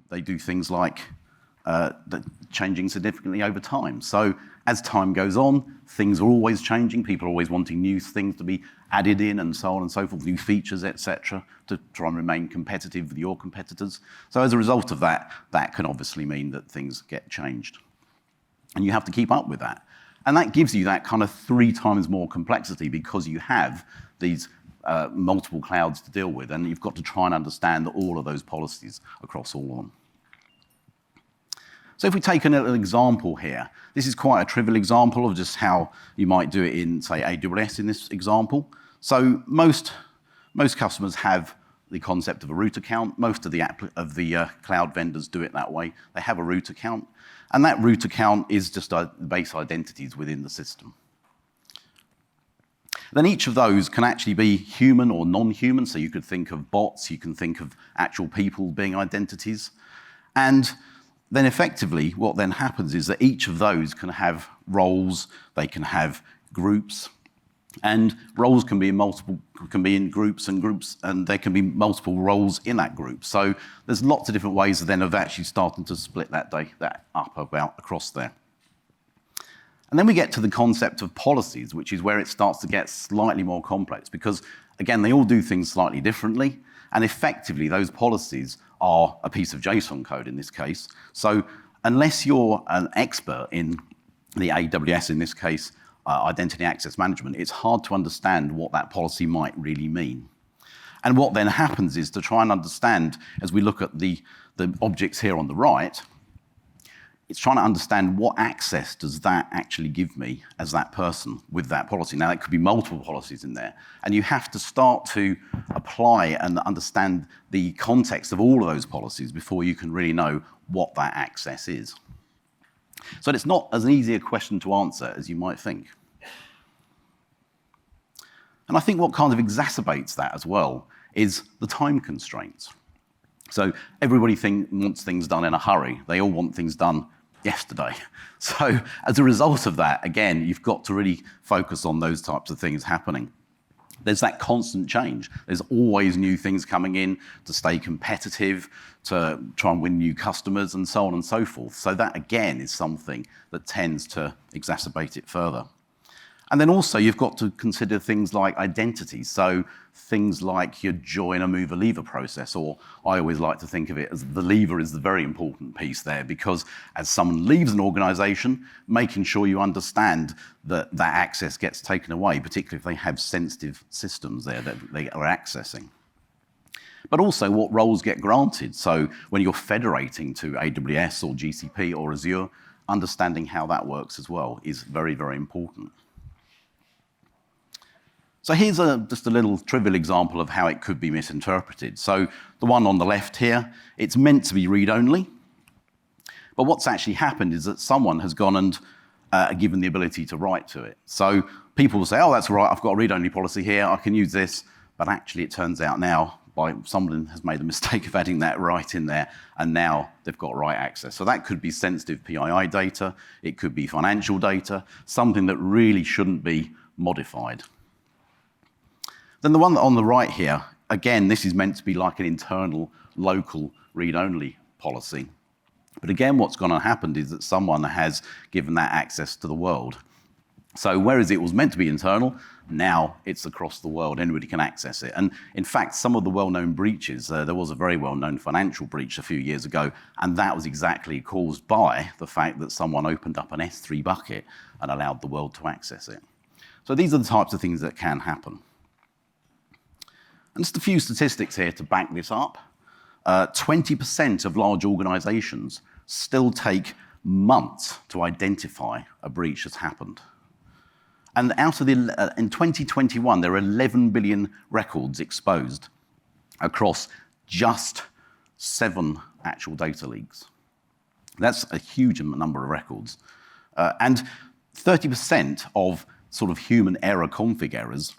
They do things like changing significantly over time. So as time goes on, things are always changing. People are always wanting new things to be added in and so on and so forth, new features, etc., to try and remain competitive with your competitors. So as a result of that, that can obviously mean that things get changed. And you have to keep up with that. And that gives you that kind of 3 times more complexity because you have these multiple clouds to deal with, and you've got to try and understand all of those policies across all of them. So if we take an example here, this is quite a trivial example of just how you might do it in, say, AWS in this example. So most customers have the concept of a root account. Most of the cloud vendors do it that way. They have a root account, and that root account is just base identities within the system. Then each of those can actually be human or non-human, so you could think of bots, you can think of actual people being identities. And then effectively what then happens is that each of those can have roles, they can have groups, and roles can be in groups, and there can be multiple roles in that group. So there's lots of different ways then of actually starting to split that up across there. And then we get to the concept of policies, which is where it starts to get slightly more complex because, again, they all do things slightly differently, and effectively those policies are a piece of JSON code in this case. So unless you're an expert in the AWS, in this case, identity access management, it's hard to understand what that policy might really mean. And what then happens is to try and understand, as we look at the objects here on the right, it's trying to understand what access does that actually give me as that person with that policy. Now, there could be multiple policies in there, and you have to start to apply and understand the context of all of those policies before you can really know what that access is. So it's not as easy a question to answer as you might think. And I think what kind of exacerbates that as well is the time constraints. So everybody wants things done in a hurry. They all want things done yesterday. So as a result of that, again, you've got to really focus on those types of things happening. There's that constant change. There's always new things coming in to stay competitive, to try and win new customers, and so on and so forth. So that, again, is something that tends to exacerbate it further. And then also you've got to consider things like identity. So things like your join a move a leaver process, or I always like to think of it as the leaver is the very important piece there, because as someone leaves an organization, making sure you understand that that access gets taken away, particularly if they have sensitive systems there that they are accessing. But also what roles get granted. So when you're federating to AWS or GCP or Azure, understanding how that works as well is very, very important. So here's just a little trivial example of how it could be misinterpreted. So the one on the left here, it's meant to be read-only. But what's actually happened is that someone has gone and given the ability to write to it. So people will say, oh, that's right, I've got a read-only policy here, I can use this. But actually it turns out now, someone has made the mistake of adding that right in there, and now they've got write access. So that could be sensitive PII data, it could be financial data, something that really shouldn't be modified. Then the one on the right here, again, this is meant to be like an internal, local, read-only policy. But again, what's going to happen is that someone has given that access to the world. So whereas it was meant to be internal, now it's across the world. Anybody can access it. And in fact, some of the well-known breaches, there was a very well-known financial breach a few years ago, and that was exactly caused by the fact that someone opened up an S3 bucket and allowed the world to access it. So these are the types of things that can happen. And just a few statistics here to back this up. 20% of large organizations still take months to identify a breach has happened. And out of in 2021, there are 11 billion records exposed across just 7 actual data leaks. That's a huge number of records. And 30% of sort of human error config errors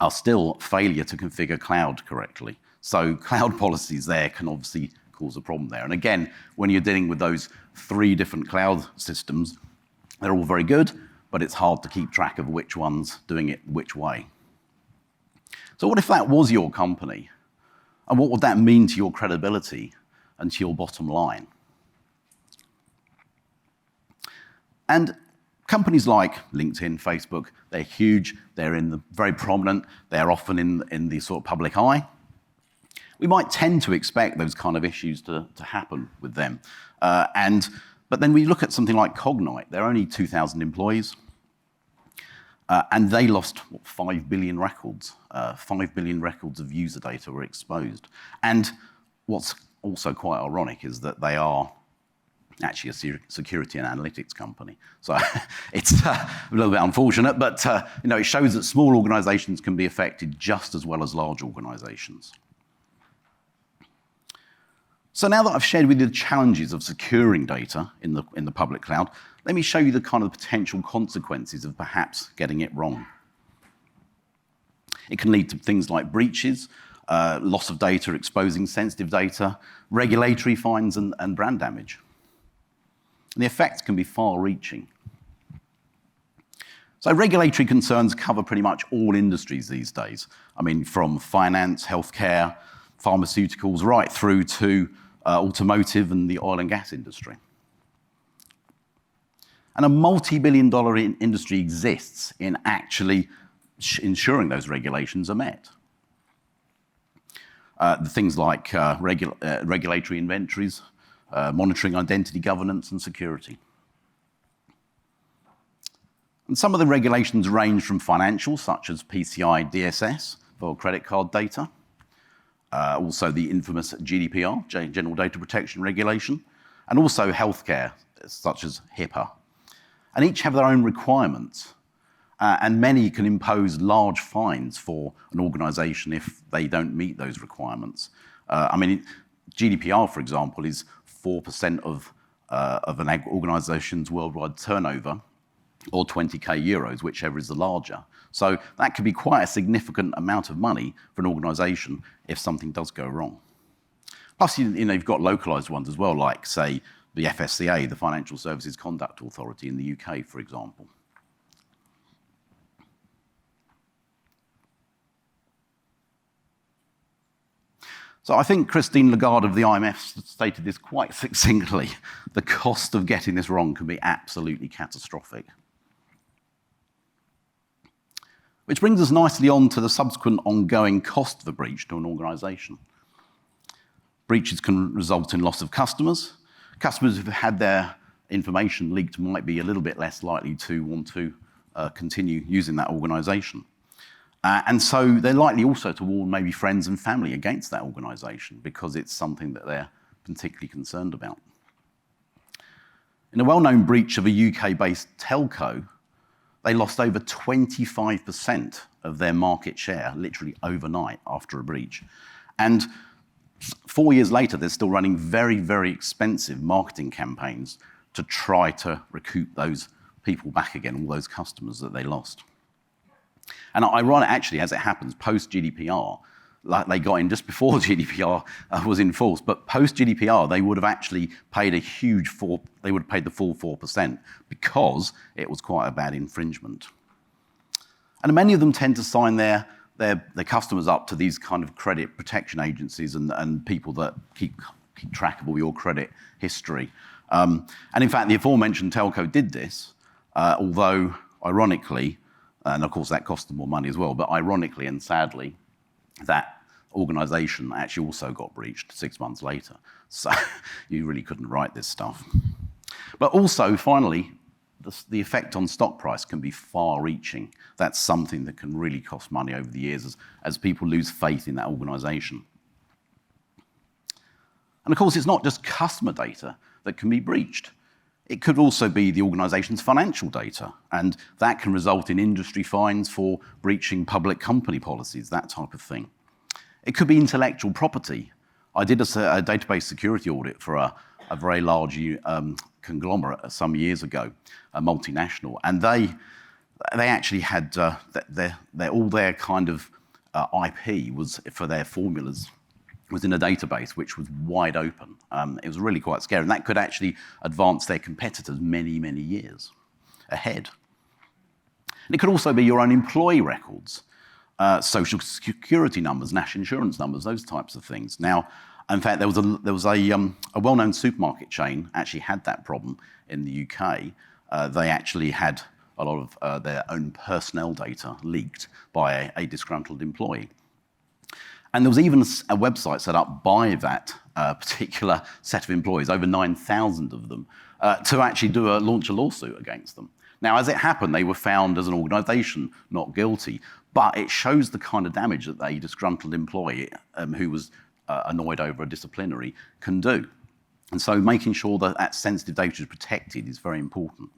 are still failure to configure cloud correctly. So cloud policies there can obviously cause a problem there. And again, when you're dealing with those 3 different cloud systems, they're all very good, but it's hard to keep track of which one's doing it which way. So what if that was your company? And what would that mean to your credibility and to your bottom line. And companies like LinkedIn, Facebook, they're huge, very prominent, they're often in the sort of public eye. We might tend to expect those kind of issues to happen with them. But then we look at something like Cognite. They're only 2,000 employees, and they lost 5 billion records. 5 billion records of user data were exposed. And what's also quite ironic is that they are actually a security and analytics company. So it's a little bit unfortunate, but it shows that small organizations can be affected just as well as large organizations. So now that I've shared with you the challenges of securing data in the public cloud, let me show you the kind of potential consequences of perhaps getting it wrong. It can lead to things like breaches, loss of data, exposing sensitive data, regulatory fines, and brand damage. And the effects can be far-reaching. So regulatory concerns cover pretty much all industries these days. I mean, from finance, healthcare, pharmaceuticals, right through to automotive and the oil and gas industry. And a multi-billion-dollar industry exists in actually ensuring those regulations are met. The things like regulatory inventories, monitoring identity governance and security. And some of the regulations range from financial, such as PCI DSS for credit card data, also the infamous GDPR, General Data Protection Regulation, and also healthcare, such as HIPAA. And each have their own requirements, and many can impose large fines for an organization if they don't meet those requirements. GDPR, for example, is 4% of an organization's worldwide turnover, or 20k euros, whichever is the larger. So that could be quite a significant amount of money for an organization if something does go wrong. Plus, you've got localized ones as well, like, say, the FSCA, the Financial Services Conduct Authority in the UK, for example. So I think Christine Lagarde of the IMF stated this quite succinctly. The cost of getting this wrong can be absolutely catastrophic. Which brings us nicely on to the subsequent ongoing cost of a breach to an organization. Breaches can result in loss of customers. Customers who've had their information leaked might be a little bit less likely to want to continue using that organization. And so they're likely also to warn maybe friends and family against that organization because it's something that they're particularly concerned about. In a well-known breach of a UK-based telco, they lost over 25% of their market share, literally overnight after a breach. And 4 years later, they're still running very, very expensive marketing campaigns to try to recoup those people back again, all those customers that they lost. And ironic, actually, as it happens, post-GDPR, like they got in just before GDPR was in force, but post-GDPR, they would have actually paid the full 4% because it was quite a bad infringement. And many of them tend to sign their customers up to these kind of credit protection agencies and people that keep track of all your credit history. And in fact, the aforementioned telco did this, although ironically, and of course that cost them more money as well, but ironically and sadly, that organization actually also got breached 6 months later. So you really couldn't write this stuff. But also, finally, the effect on stock price can be far-reaching. That's something that can really cost money over the years as people lose faith in that organization. And of course, it's not just customer data that can be breached. It could also be the organization's financial data, and that can result in industry fines for breaching public company policies, that type of thing. It could be intellectual property. I did a database security audit for a very large conglomerate some years ago, a multinational, and they actually had all their kind of IP was for their formulas was in a database which was wide open. It was really quite scary, and that could actually advance their competitors many, many years ahead. And it could also be your own employee records, social security numbers, national insurance numbers, those types of things. Now, In fact, there was a well-known supermarket chain actually had that problem in the UK. They actually had a lot of their own personnel data leaked by a disgruntled employee. And there was even a website set up by that particular set of employees, over 9,000 of them, to actually launch a lawsuit against them. Now, as it happened, they were found as an organisation not guilty, but it shows the kind of damage that a disgruntled employee who was annoyed over a disciplinary can do. And so making sure that that sensitive data is protected is very important.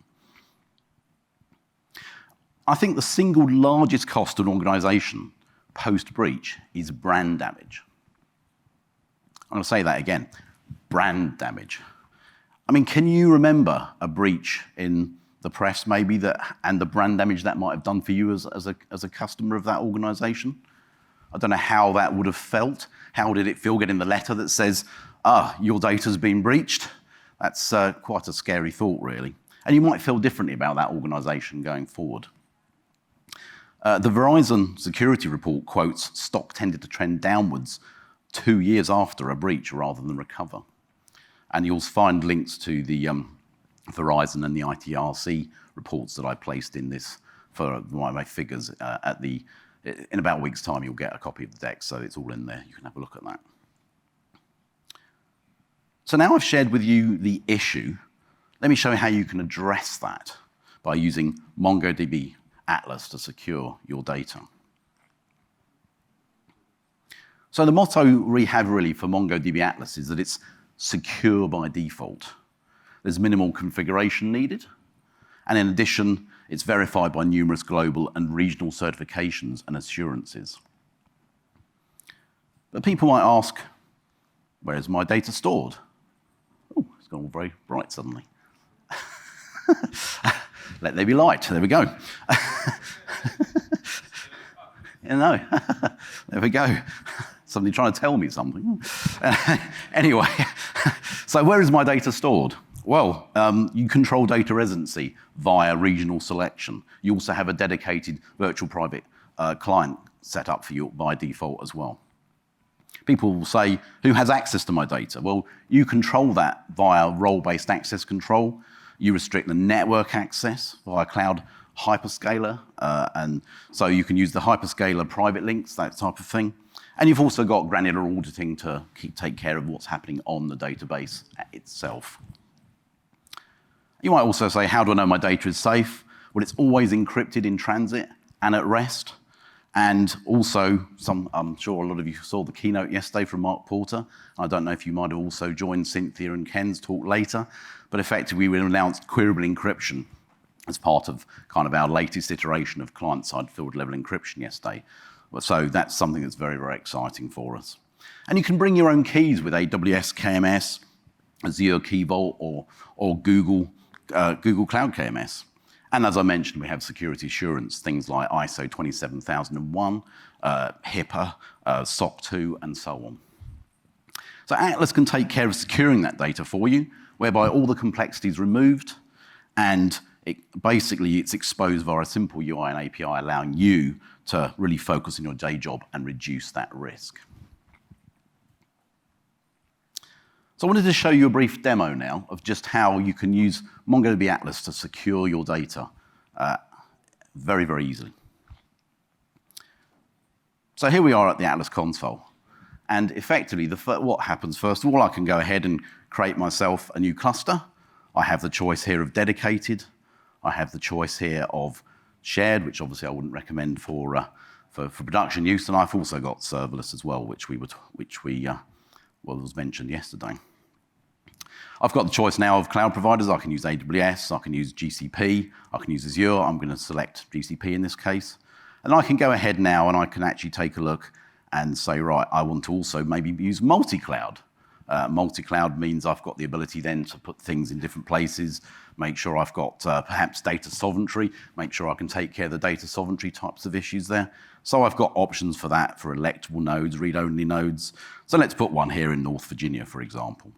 I think the single largest cost of an organisation post-breach is brand damage. I'm going to say that again, brand damage. I mean, can you remember a breach in the press maybe and the brand damage that might have done for you as a customer of that organisation? I don't know how that would have felt. How did it feel getting the letter that says, your data's been breached? That's quite a scary thought, really. And you might feel differently about that organisation going forward. The Verizon security report quotes stock tended to trend downwards 2 years after a breach rather than recover. And you'll find links to the Verizon and the ITRC reports that I placed in this for my figures in about a week's time. You'll get a copy of the deck, so it's all in there. You can have a look at that. So now I've shared with you the issue. Let me show you how you can address that by using MongoDB Atlas to secure your data. So the motto we have really for MongoDB Atlas is that it's secure by default. There's minimal configuration needed. And in addition, it's verified by numerous global and regional certifications and assurances. But people might ask, where is my data stored? Oh, it's gone all very bright suddenly. Let there be light. There we go. No, there we go. Somebody trying to tell me something. Anyway, so where is my data stored? Well, you control data residency via regional selection. You also have a dedicated virtual private client set up for you by default as well. People will say, who has access to my data? Well, you control that via role-based access control. You restrict the network access via cloud hyperscaler, and so you can use the hyperscaler private links, that type of thing. And you've also got granular auditing to take care of what's happening on the database itself. You might also say, how do I know my data is safe? Well, it's always encrypted in transit and at rest. And also, I'm sure a lot of you saw the keynote yesterday from Mark Porter. I don't know if you might have also joined Cynthia and Ken's talk later, but effectively we announced queryable encryption as part of kind of our latest iteration of client-side field-level encryption yesterday. So that's something that's very, very exciting for us. And you can bring your own keys with AWS KMS, Azure Key Vault, or Google Cloud KMS. And as I mentioned, we have security assurance, things like ISO 27001, HIPAA, SOC 2, and so on. So Atlas can take care of securing that data for you, whereby all the complexity is removed, and it's exposed via a simple UI and API, allowing you to really focus on your day job and reduce that risk. So I wanted to show you a brief demo now of just how you can use MongoDB Atlas to secure your data very, very easily. So here we are at the Atlas console. And effectively, what happens first of all, I can go ahead and create myself a new cluster. I have the choice here of dedicated. I have the choice here of shared, which obviously I wouldn't recommend for production use. And I've also got serverless as well, which was mentioned yesterday. I've got the choice now of cloud providers. I can use AWS, I can use GCP, I can use Azure. I'm going to select GCP in this case. And I can go ahead now and I can actually take a look and say, right, I want to also maybe use multi-cloud. Multi-cloud means I've got the ability then to put things in different places, make sure I've got perhaps data sovereignty, make sure I can take care of the data sovereignty types of issues there. So I've got options for that, for electable nodes, read-only nodes. So let's put one here in North Virginia, for example.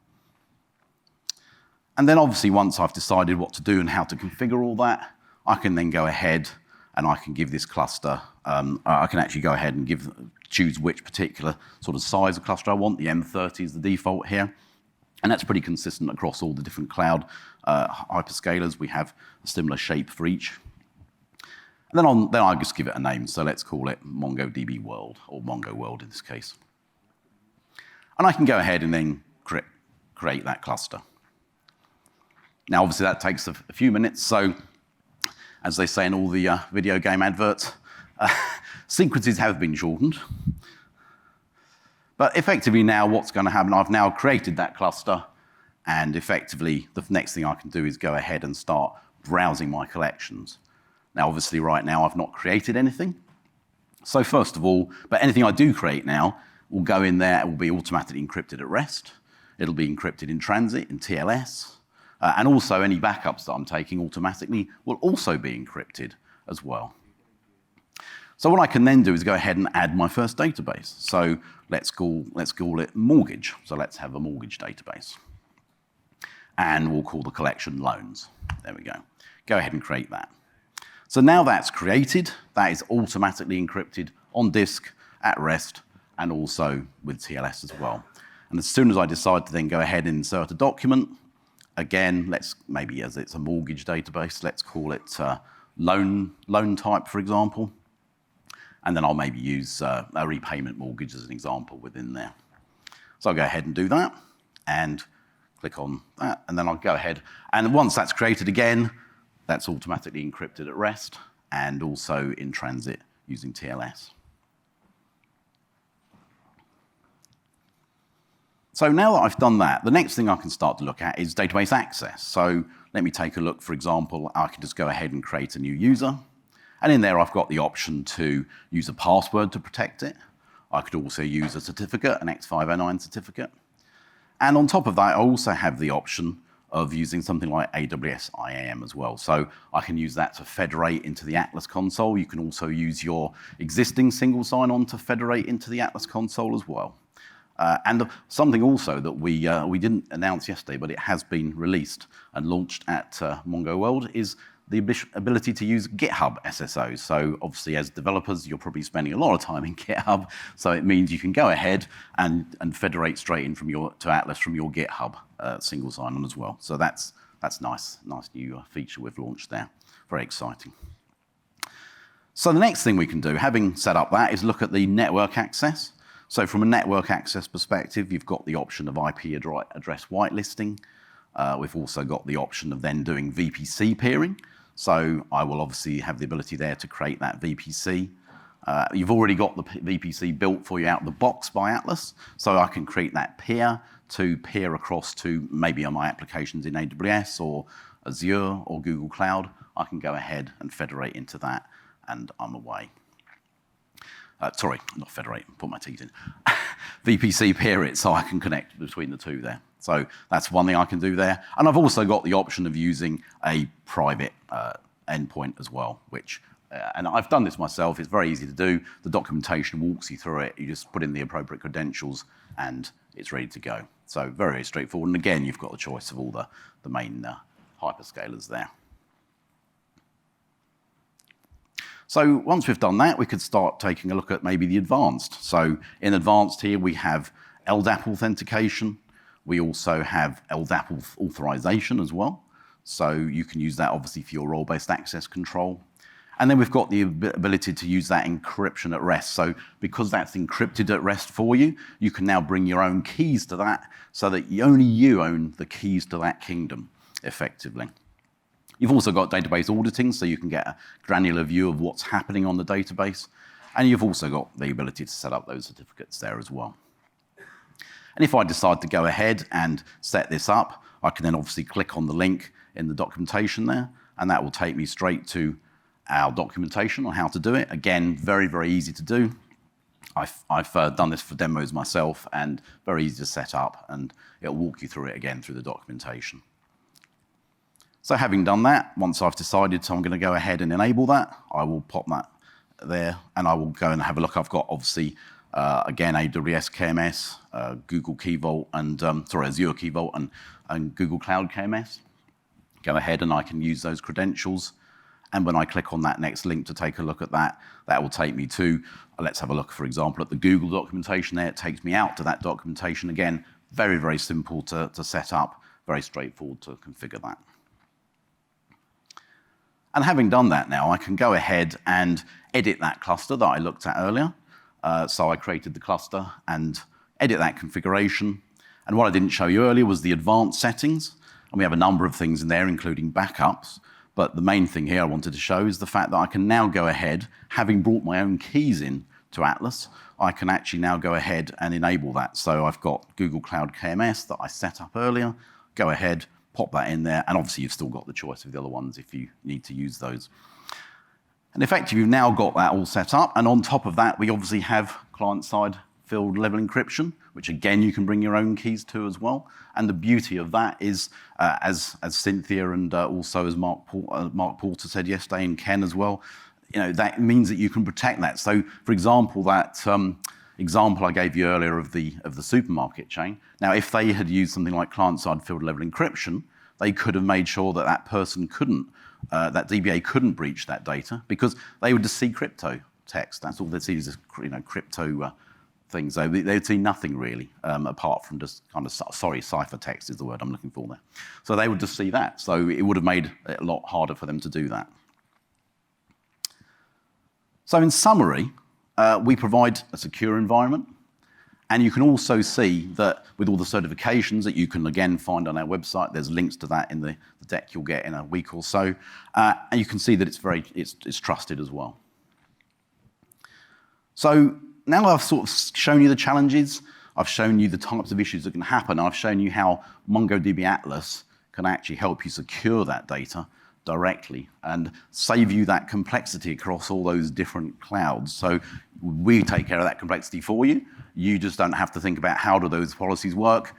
And then obviously once I've decided what to do and how to configure all that, I can then go ahead and I can give this cluster, I can actually go ahead and choose which particular sort of size of cluster I want. The M30 is the default here. And that's pretty consistent across all the different cloud hyperscalers. We have a similar shape for each. And then I just give it a name. So let's call it MongoDB World, or Mongo World in this case. And I can go ahead and then create that cluster. Now, obviously, that takes a few minutes. So as they say in all the video game adverts, sequences have been shortened. But effectively now, what's going to happen, I've now created that cluster, and effectively, the next thing I can do is go ahead and start browsing my collections. Now, obviously, right now, I've not created anything. So first of all, but anything I do create now will go in there, it will be automatically encrypted at rest. It'll be encrypted in transit, in TLS, and also any backups that I'm taking automatically will also be encrypted as well. So what I can then do is go ahead and add my first database. So let's call it mortgage. So let's have a mortgage database. And we'll call the collection loans. There we go. Go ahead and create that. So now that's created, that is automatically encrypted on disk, at rest, and also with TLS as well. And as soon as I decide to then go ahead and insert a document, again, maybe as it's a mortgage database, let's call it loan type, for example. And then I'll maybe use a repayment mortgage as an example within there. So I'll go ahead and do that, and click on that, and then I'll go ahead. And once that's created again, that's automatically encrypted at rest, and also in transit using TLS. So now that I've done that, the next thing I can start to look at is database access. So let me take a look, for example, I can just go ahead and create a new user. And in there, I've got the option to use a password to protect it. I could also use a certificate, an X509 certificate. And on top of that, I also have the option of using something like AWS IAM as well. So I can use that to federate into the Atlas console. You can also use your existing single sign-on to federate into the Atlas console as well. And something also that we didn't announce yesterday, but it has been released and launched at Mongo World, is the ability to use GitHub SSOs. So obviously, as developers, you're probably spending a lot of time in GitHub. So it means you can go ahead and federate straight in to Atlas from your GitHub single sign-on as well. So that's nice new feature we've launched there. Very exciting. So the next thing we can do, having set up that, is look at the network access. So from a network access perspective, you've got the option of IP address whitelisting. We've also got the option of then doing VPC peering. So I will obviously have the ability there to create that VPC. You've already got the VPC built for you out of the box by Atlas. So I can create that peer to peer across to maybe on my applications in AWS or Azure or Google Cloud. I can go ahead and federate into that, and I'm away. Sorry, not federate, put my teeth in. VPC peer it so I can connect between the two there. So that's one thing I can do there. And I've also got the option of using a private endpoint as well, which, and I've done this myself, it's very easy to do. The documentation walks you through it. You just put in the appropriate credentials and it's ready to go. So very, very straightforward. And again, you've got the choice of all the main hyperscalers there. So once we've done that, we could start taking a look at maybe the advanced. So in advanced here, we have LDAP authentication. We also have LDAP authorization as well. So you can use that obviously for your role-based access control. And then we've got the ability to use that encryption at rest. So because that's encrypted at rest for you, you can now bring your own keys to that so that only you own the keys to that kingdom effectively. You've also got database auditing, so you can get a granular view of what's happening on the database. And you've also got the ability to set up those certificates there as well. And if I decide to go ahead and set this up, I can then obviously click on the link in the documentation there, and that will take me straight to our documentation on how to do it. Again, very, very easy to do. I've done this for demos myself, and very easy to set up, and it'll walk you through it again through the documentation. So having done that, once I've decided I'm going to go ahead and enable that, I will pop that there, and I will go and have a look. I've got obviously, again, AWS KMS, Google Key Vault, and Azure Key Vault and Google Cloud KMS. Go ahead and I can use those credentials. And when I click on that next link to take a look at that, that will take me to, let's have a look, for example, at the Google documentation there. It takes me out to that documentation. Again, very, very simple to set up, very straightforward to configure that. And having done that now, I can go ahead and edit that cluster that I looked at earlier. So I created the cluster and edit that configuration. And what I didn't show you earlier was the advanced settings. And we have a number of things in there, including backups. But the main thing here I wanted to show is the fact that I can now go ahead, having brought my own keys in to Atlas, I can actually now go ahead and enable that. So I've got Google Cloud KMS that I set up earlier. Go ahead, pop that in there, and obviously you've still got the choice of the other ones if you need to use those. And effectively, you've now got that all set up, and on top of that, we obviously have client-side field level encryption, which again, you can bring your own keys to as well. And the beauty of that is, as Cynthia and also as Mark Porter said yesterday, and Ken as well, that means that you can protect that. So, for example, that example I gave you earlier of the supermarket chain. Now, if they had used something like client-side field level encryption, they could have made sure that that person couldn't, that DBA couldn't breach that data because they would just see crypto text. That's all they'd see is crypto things. So they'd see nothing really apart from just kind of, cipher text is the word I'm looking for there. So they would just see that. So it would have made it a lot harder for them to do that. So in summary, we provide a secure environment. And you can also see that with all the certifications that you can, again, find on our website, there's links to that in the deck you'll get in a week or so. And you can see that it's trusted as well. So now I've sort of shown you the challenges. I've shown you the types of issues that can happen. I've shown you how MongoDB Atlas can actually help you secure that data directly and save you that complexity across all those different clouds. So we take care of that complexity for you. You just don't have to think about how do those policies work.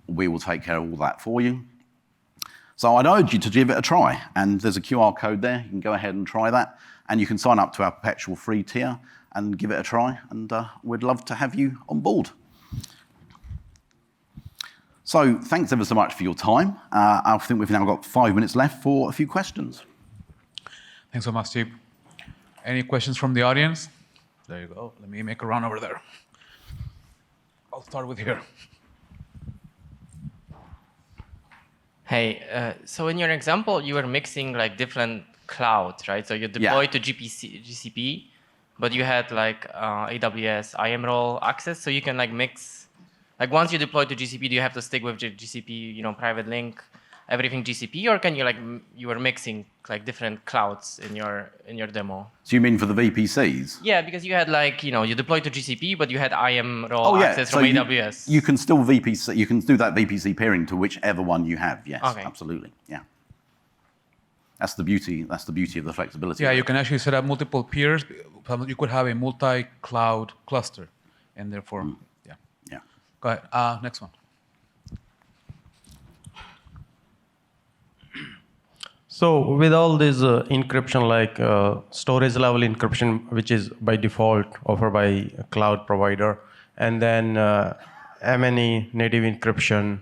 We will take care of all that for you. So I'd urge you to give it a try. And there's a QR code there. You can go ahead and try that. And you can sign up to our perpetual free tier and give it a try. And we'd love to have you on board. So thanks ever so much for your time. I think we've now got 5 minutes left for a few questions. Thanks so much, Steve. Any questions from the audience? There you go. Let me make a run over there. I'll start with here. Hey, so in your example, you were mixing like different clouds, right? So you deployed to GCP, but you had like AWS IAM role access, so you can like mix. Like once you deploy to GCP, do you have to stick with the GCP, private link, everything GCP, or can you you were mixing like different clouds in your demo? So you mean for the VPCs? Yeah, because you had you deployed to GCP, but you had IAM role access from AWS. You can still VPC, you can do that VPC peering to whichever one you have. Yes, okay. Absolutely. Yeah. That's the beauty of the flexibility. Yeah, you can actually set up multiple peers. You could have a multi-cloud cluster, and therefore, yeah. Go ahead. Next one. So with all this encryption, like storage level encryption, which is by default offered by a cloud provider, and then M&E native encryption,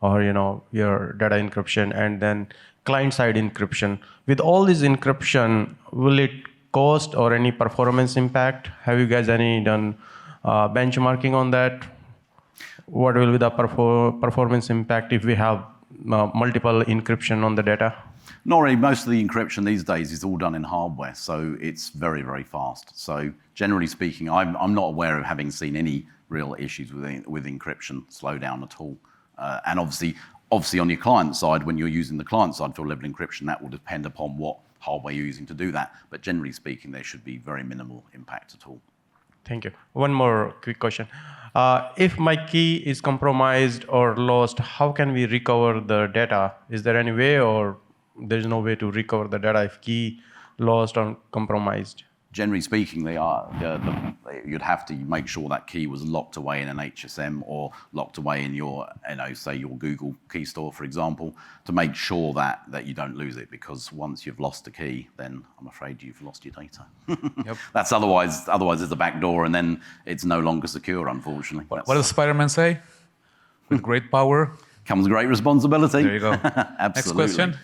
or your data encryption, and then client-side encryption. With all this encryption, will it cost or any performance impact? Have you guys done benchmarking on that? What will be the performance impact if we have multiple encryption on the data? Not really. Most of the encryption these days is all done in hardware, so it's very, very fast. So generally speaking, I'm not aware of having seen any real issues with encryption slowdown at all. And obviously on your client side, when you're using the client side field level encryption, that will depend upon what hardware you're using to do that. But generally speaking, there should be very minimal impact at all. Thank you. One more quick question. If my key is compromised or lost, how can we recover the data? Is there any way, or there's no way to recover the data if key lost or compromised? Generally speaking, you'd have to make sure that key was locked away in an HSM or locked away in your, say your Google key store, for example, to make sure that you don't lose it. Because once you've lost a key, then I'm afraid you've lost your data. Yep. That's otherwise there's a back door, and then it's no longer secure, unfortunately. What does Spider-Man say? With great power comes great responsibility. There you go. Absolutely. Next question.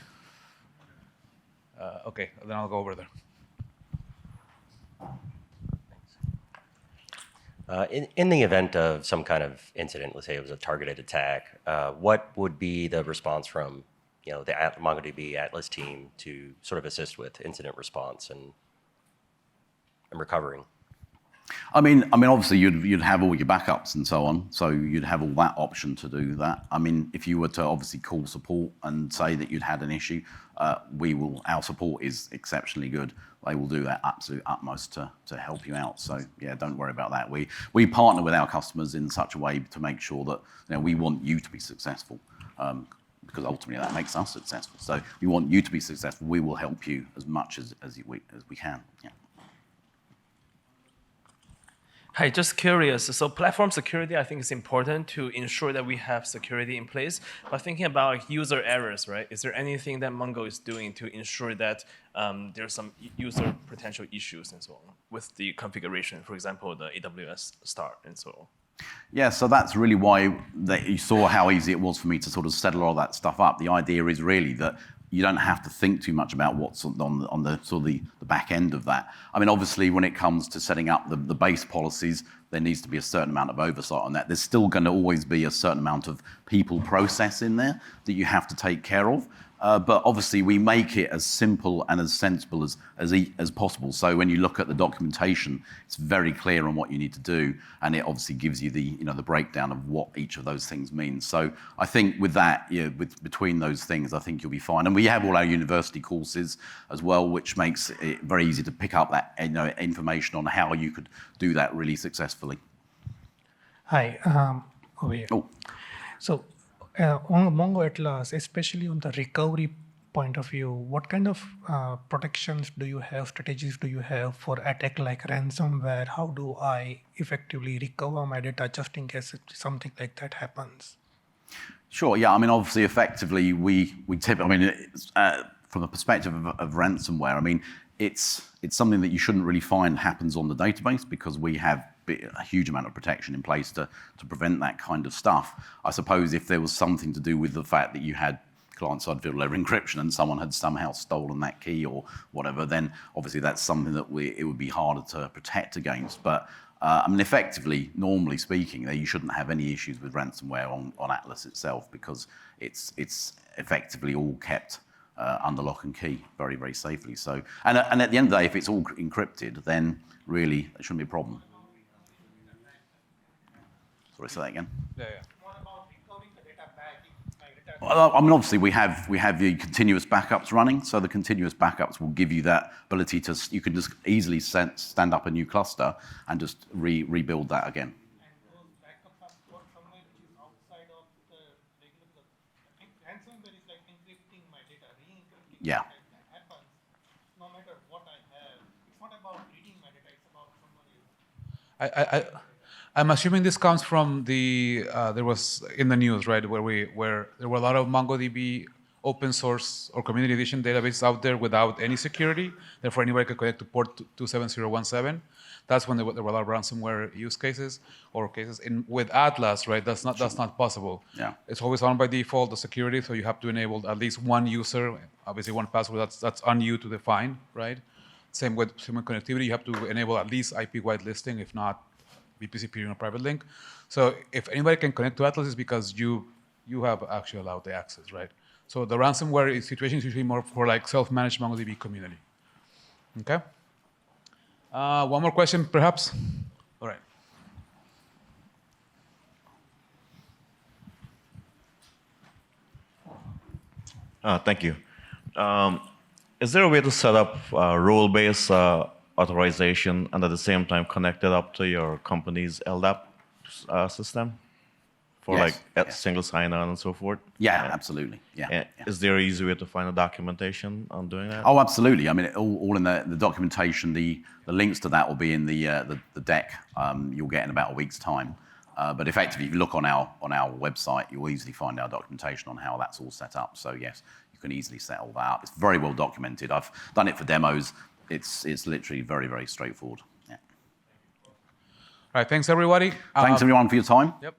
Okay, then I'll go over there. In the event of some kind of incident, let's say it was a targeted attack, what would be the response from the MongoDB Atlas team to sort of assist with incident response and recovering? I mean, obviously you'd have all your backups and so on, so you'd have all that option to do that. I mean, if you were to obviously call support and say that you'd had an issue, our support is exceptionally good. They will do their absolute utmost to help you out. So yeah, don't worry about that. We partner with our customers in such a way to make sure that we want you to be successful, because ultimately that makes us successful. So we want you to be successful. We will help you as much as we can. Yeah. Hi, just curious. So platform security, I think, is important to ensure that we have security in place. But thinking about user errors, right? Is there anything that Mongo is doing to ensure that there's some user potential issues and so on with the configuration, for example, the AWS start and so on? Yeah, so that's really why you saw how easy it was for me to sort of settle all that stuff up. The idea is really that you don't have to think too much about what's on the sort of the back end of that. I mean, obviously, when it comes to setting up the base policies, there needs to be a certain amount of oversight on that. There's still going to always be a certain amount of people process in there that you have to take care of. But obviously, we make it as simple and as sensible as possible. So when you look at the documentation, it's very clear on what you need to do, and it obviously gives you the breakdown of what each of those things means. So I think with that, between those things, I think you'll be fine. And we have all our university courses as well, which makes it very easy to pick up that information on how you could do that really successfully. Hi, over here. Oh. So on Mongo Atlas, especially on the recovery point of view, what kind of protections do you have, strategies do you have for attack like ransomware? How do I effectively recover my data just in case something like that happens? Sure, yeah. I mean, obviously, effectively, from the perspective of ransomware, I mean, it's something that you shouldn't really find happens on the database because we have a huge amount of protection in place to prevent that kind of stuff. I suppose if there was something to do with the fact that you had client-side field level encryption and someone had somehow stolen that key or whatever, then obviously that's something that it would be harder to protect against. But I mean, effectively, normally speaking, you shouldn't have any issues with ransomware on Atlas itself because it's effectively all kept under lock and key very, very safely. So, and at the end of the day, if it's all encrypted, then really it shouldn't be a problem. Sorry, say that again. Yeah. What about recovering the data back? Well, I mean, obviously, we have the continuous backups running, so the continuous backups will give you that ability you can just easily stand up a new cluster and just rebuild that again. And those backups are stored somewhere which is outside of the regular. Ransomware is like encrypting my data, re-encrypting. Yeah. My data. That happens no matter what I have. It's not about reading my data; it's about someone else. I'm assuming this comes from there was in the news, right, where there were a lot of MongoDB open source or community edition databases out there without any security. Therefore, anybody could connect to port 27017. That's when there were a lot of ransomware use cases or cases. With Atlas, right, that's not possible. Yeah. It's always on by default, the security, so you have to enable at least one user, obviously one password that's on you to define, right? Same with connectivity, you have to enable at least IP whitelisting, if not VPC peering a private link. So if anybody can connect to Atlas, it's because you have actually allowed the access, right? So the ransomware situation is usually more for like self-managed MongoDB community. Okay. One more question, perhaps. All right. Thank you. Is there a way to set up role-based authorization and at the same time connect it up to your company's LDAP system for Yes, like yes. single sign-on and so forth? Yeah, absolutely. Yeah. And is there an easy way to find the documentation on doing that? Oh, absolutely. I mean, all in the documentation. The links to that will be in the deck. You'll get in about a week's time. But effectively, if you look on our website, you'll easily find our documentation on how that's all set up. So yes, you can easily set all that up. It's very well documented. I've done it for demos. It's literally very, very straightforward. Yeah. All right, thanks everybody. Thanks everyone for your time. Yep.